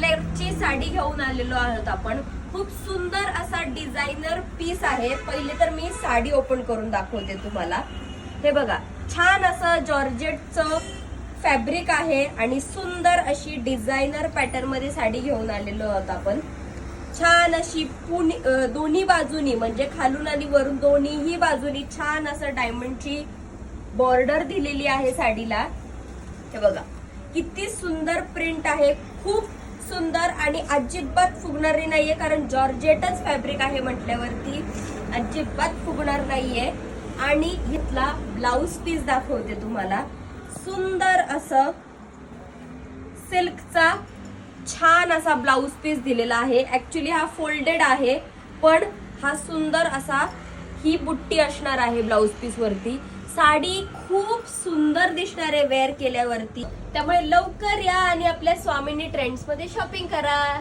कलरची साडी घेऊन आलेलो आहोत आपण. खूप सुंदर असा डिझायनर पीस आहे. पहिले तर मी साडी ओपन करून दाखवते तुम्हाला. हे बघा, छान असं जॉर्जेटचं फॅब्रिक आहे आणि सुंदर अशी डिझायनर पॅटर्न मध्ये साडी घेऊन आलेलो आहोत आपण. छान अशी दोन्ही बाजूनी म्हणजे खालून आणि वरून दोन्हीही बाजूनी छान असं डायमंडची बॉर्डर दिलेली आहे साडीला. हे बघा किती सुंदर प्रिंट आहे, खूप सुंदर आणि अजिबात फुगणारी नाहीये, कारण जॉर्जेटच फॅब्रिक आहे म्हटल्यावरती अजिबात फुगणार नाहीये. आणि इथला ब्लाउज पीस दाखवते तुम्हाला. सुंदर असं सिल्कचा छान असा ब्लाउज पीस दिलेला आहे. ऍक्च्युली हा फोल्डेड आहे, पण हा सुंदर असा ही बुट्टी असणार आहे ब्लाउज पीस वरती. साडी खूप सुंदर दिसणार आहे वेअर केल्यावरती. त्यामुळे लवकर या आणि आपल्या स्वामिनी ट्रेंड्स मध्ये शॉपिंग करा.